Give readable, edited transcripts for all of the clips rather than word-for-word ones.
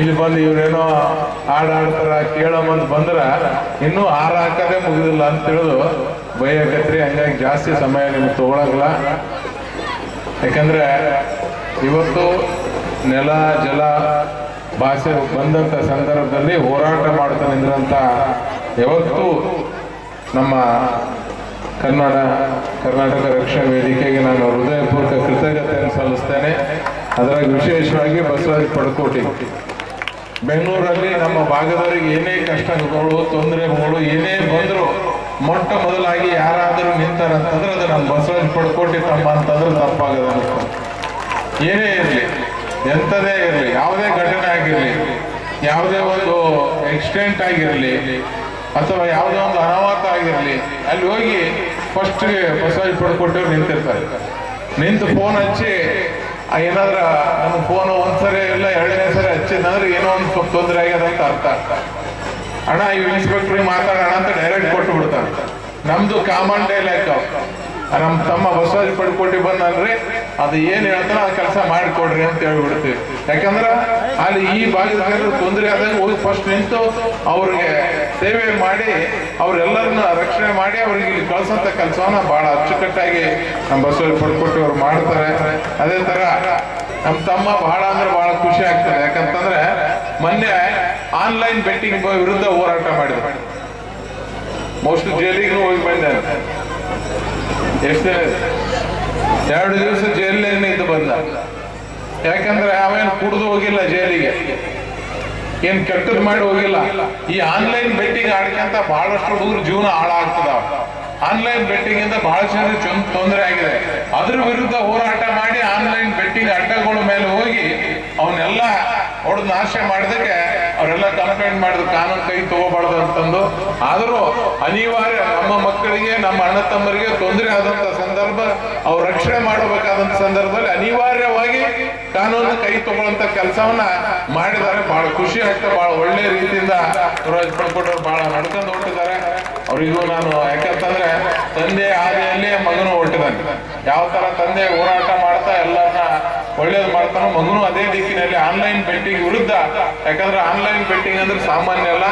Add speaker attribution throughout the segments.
Speaker 1: ಇಲ್ಲಿ ಬಂದು ಇವ್ರೇನೋ ಹಾಡಾಡ್ತಾರ ಕೇಳೋಮಂದ್ ಬಂದ್ರ ಇನ್ನೂ ಹಾರ ಹಾಕದೇ ಮುಗಿದಿಲ್ಲ ಅಂತ ತಿಳಿದು ಬೈಯಕತ್ರಿ. ಹಂಗಾಗಿ ಜಾಸ್ತಿ ಸಮಯ ನಿಮ್ಗೆ ತಗೊಳಂಗಿಲ್ಲ. ಯಾಕಂದ್ರೆ ಇವತ್ತು ನೆಲ ಜಲ ಭಾಷೆ ಬಂದಂತ ಸಂದರ್ಭದಲ್ಲಿ ಹೋರಾಟ ಮಾಡ್ತಾ ನಿಂದ್ರಂತ ಯಾವತ್ತೂ ನಮ್ಮ ಕರ್ನಾಟಕ ರಕ್ಷಣಾ ವೇದಿಕೆಗೆ ನಾನು ಹೃದಯಪೂರ್ವಕ ಕೃತಜ್ಞತೆಯನ್ನು ಸಲ್ಲಿಸ್ತೇನೆ. ಅದರಾಗ ವಿಶೇಷವಾಗಿ ಬಸವರಾಜ ಪಡಕೋಟಿ, ಬೆಂಗಳೂರಲ್ಲಿ ನಮ್ಮ ಭಾಗದವರಿಗೆ ಏನೇ ಕಷ್ಟಗಳು ತೊಂದರೆಗಳು ಏನೇ ಬಂದ್ರು ಮೊಟ್ಟ ಮೊದಲಾಗಿ ಯಾರಾದರೂ ನಿಂತಾರಂತಂದ್ರೆ ಅದು ನಮ್ಮ ಬಸವರಾಜ ಪಡಕೋಟಿ ತಮ್ಮ ಅಂತಂದ್ರೆ ತಪ್ಪಾಗದ ಅನ್ಕೊಂಡು. ಏನೇ ಇರಲಿ, ಎಂಥದೇ ಇರಲಿ, ಯಾವುದೇ ಘಟನೆ ಆಗಿರಲಿ, ಯಾವುದೇ ಒಂದು ಆಕ್ಸಿಡೆಂಟ್ ಆಗಿರಲಿ ಅಥವಾ ಯಾವುದೇ ಒಂದು ಅನಾಹುತ ಆಗಿರಲಿ, ಅಲ್ಲಿ ಹೋಗಿ ಫಸ್ಟ್ಗೆ ಬಸವರಾಜ ಪಡಕೋಟಿಯವ್ರು ನಿಂತಿರ್ತಾರೆ. ನಿಂತು ಫೋನ್ ಹಚ್ಚಿ ಏನಾದ್ರ ನಮ್ಮ ಫೋನ್ ಒಂದ್ಸರಿ ಇಲ್ಲ ಎರಡನೇ ಸರಿ ಹಚ್ಚಿದಂದ್ರೆ ಏನೋ ಒಂದು ಸ್ವಲ್ಪ ತೊಂದರೆ ಆಗ್ಯದಂತ ಅರ್ಥ. ಅಣ್ಣ ಇವ್ ಇನ್ಸ್ಪೆಕ್ಟ್ರಿಗೆ ಮಾತಾಡೋಣ ಅಂತ ಡೈರೆಕ್ಟ್ ಕೊಟ್ಟು ಬಿಡ್ತಾರೆ. ನಮ್ದು ಕಾಮನ್ ಡೈಲಾಗ್, ನಮ್ಮ ತಮ್ಮ ಬಸವರಾಜ ಪಡಕೋಟಿ ಬಂದನ್ರಿ ಅದು ಏನ್ ಹೇಳ್ತಾರ ಆ ಕೆಲಸ ಮಾಡಿಕೊಡ್ರಿ ಅಂತ ಹೇಳ್ಬಿಡ್ತೀವಿ. ಯಾಕಂದ್ರ ಅಲ್ಲಿ ಈ ಭಾಗದ ತೊಂದರೆ ಆದಾಗ ಹೋಗಿ ಫಸ್ಟ್ ನಿಂತು ಅವ್ರಿಗೆ ಸೇವೆ ಮಾಡಿ ಅವ್ರೆಲ್ಲರನ್ನ ರಕ್ಷಣೆ ಮಾಡಿ ಅವ್ರಿಗೆ ಇಲ್ಲಿ ಕಳ್ಸಂತ ಕೆಲಸವನ್ನ ಬಹಳ ಅಚ್ಚುಕಟ್ಟಾಗಿ ನಮ್ಮ ಬಸವರಾಜ ಪಡಕೋಟಿ ಅವ್ರು ಮಾಡ್ತಾರೆ. ಅದೇ ತರ ನಮ್ಮ ತಮ್ಮ ಬಹಳ ಅಂದ್ರೆ ಬಹಳ ಖುಷಿ ಆಗ್ತದೆ. ಯಾಕಂತಂದ್ರೆ ಮೊನ್ನೆ ಆನ್ಲೈನ್ ಬೆಟ್ಟಿಂಗ್ ವಿರುದ್ಧ ಹೋರಾಟ ಮಾಡಿದ್ರು. ಮೋಸ್ಟ್ ಜೈಲಿಗೂ ಹೋಗಿ ಬಂದೆ. ಎಷ್ಟು 2 ದಿವಸ ಜೈಲಿನಲ್ಲಿ ಇದ್ದು ಬಂದ. ಯಾಕಂದ್ರೆ ಅವೇನು ಕುಡಿದು ಹೋಗಿಲ್ಲ ಜೈಲಿಗೆ, ಏನ್ ಕೆಟ್ಟದ್ ಮಾಡಿ ಹೋಗಿಲ್ಲ. ಈ ಆನ್ಲೈನ್ ಬೆಟ್ಟಿಂಗ್ ಆಡ್ಕೊಂತ ಬಹಳಷ್ಟು ಹುಡುಗರು ಜೀವನ ಹಾಳಾಗ್ತದ. ಆನ್ಲೈನ್ ಬೆಟ್ಟಿಂಗ್ ಇಂದ ಬಹಳ ಜನ ತೊಂದರೆ ಆಗಿದೆ. ಅದ್ರ ವಿರುದ್ಧ ಹೋರಾಟ ಮಾಡಿ ಆನ್ಲೈನ್ ಬೆಟ್ಟಿಂಗ್ ಅಡ್ಡಗಳ ಮೇಲೆ ಹೋಗಿ ಅವನ್ನೆಲ್ಲ ಹೊಡೆದು ನಾಶ ಮಾಡಿದಕ್ಕೆ ಅವರೆಲ್ಲ ಕಂಪ್ಲೇಂಟ್ ಮಾಡಿದ್ರು, ಕಾನೂನು ಕೈ ತಗೋಬಾರ್ದು ಅಂತಂದು. ಆದರೂ ಅನಿವಾರ್ಯ ನಮ್ಮ ಮಕ್ಕಳಿಗೆ ನಮ್ಮ ಅಣ್ಣ ತಮ್ಮರಿಗೆ ತೊಂದರೆ ಆದಂತ ಸಂದರ್ಭ ಅವ್ರು ರಕ್ಷಣೆ ಮಾಡಬೇಕಾದಂತ ಸಂದರ್ಭದಲ್ಲಿ ಅನಿವಾರ್ಯವಾಗಿ ಕಾನೂನು ಕೈ ತಗೊಳ್ಳಂತ ಕೆಲಸವನ್ನ ಮಾಡಿದ್ದಾರೆ. ಬಹಳ ಖುಷಿ ಆಗ್ತದೆ. ಬಹಳ ಒಳ್ಳೆ ರೀತಿಯಿಂದ ಬಸವರಾಜ ಪಡಕೋಟಿ ಬಹಳ ನಡ್ಕೊಂಡು ಹೊರಟಿದ್ದಾರೆ. ಅವರಿಗೂ ನಾನು ಯಾಕಂತಂದ್ರೆ ತಂದೆ ಹಾದಿಯಲ್ಲಿ ಮಗನು ಹೊರಟಿದ್ದಾನೆ. ಯಾವ ತರ ತಂದೆ ಹೋರಾಟ ಮಾಡ್ತಾ ಎಲ್ಲರನ್ನ ಒಳ್ಳೇದು ಮಾಡ್ತಾನೋ ಮಗನು ಅದೇ ದಿಕ್ಕಿನಲ್ಲಿ ಆನ್ಲೈನ್ ಬೆಟ್ಟಿಂಗ್ ವಿರುದ್ಧ, ಯಾಕಂದ್ರೆ ಆನ್ಲೈನ್ ಬೆಟ್ಟಿಂಗ್ ಅಂದ್ರೆ ಸಾಮಾನ್ಯ ಅಲ್ಲ,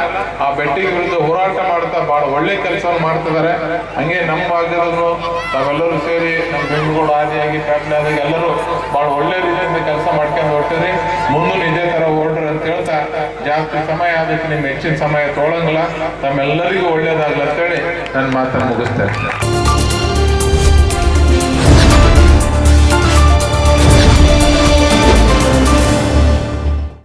Speaker 1: ಆ ಬೆಟ್ಟಿಂಗ್ ವಿರುದ್ಧ ಹೋರಾಟ ಮಾಡ್ತಾ ಬಹಳ ಒಳ್ಳೆ ಕೆಲಸವನ್ನು ಮಾಡ್ತಿದ್ದಾರೆ. ಹಂಗೆ ನಮ್ಮ ಭಾಗದವರು ತಾವೆಲ್ಲರೂ ಸೇರಿ ನಮ್ಮ ಬೆಂಗಳೂರು ಆದಿಯಾಗಿ ಫ್ಯಾಮಿಲಿ ಆದಾಗ ಎಲ್ಲರೂ ಬಹಳ ಒಳ್ಳೆ ರೀತಿಯಿಂದ ಕೆಲಸ ಮಾಡ್ಕೊಂಡು ಹೊರಟಿದ್ರಿ. ಮುಂದೂ ಇದೇ ತರ ಹೊರಡ್ರಿ ಅಂತ ಹೇಳ್ತಾ ಜಾಸ್ತಿ ಸಮಯ ಅದಕ್ಕೆ ನಿಮ್ಮ ಹೆಚ್ಚಿನ ಸಮಯ ತೊಗೊಳಂಗಿಲ್ಲ. ತಮ್ಮೆಲ್ಲರಿಗೂ ಒಳ್ಳೇದಾಗ್ಲಿ ಅಂತೇಳಿ ನನ್ನ ಮಾತನ್ನು ಮುಗಿಸ್ತೇನೆ.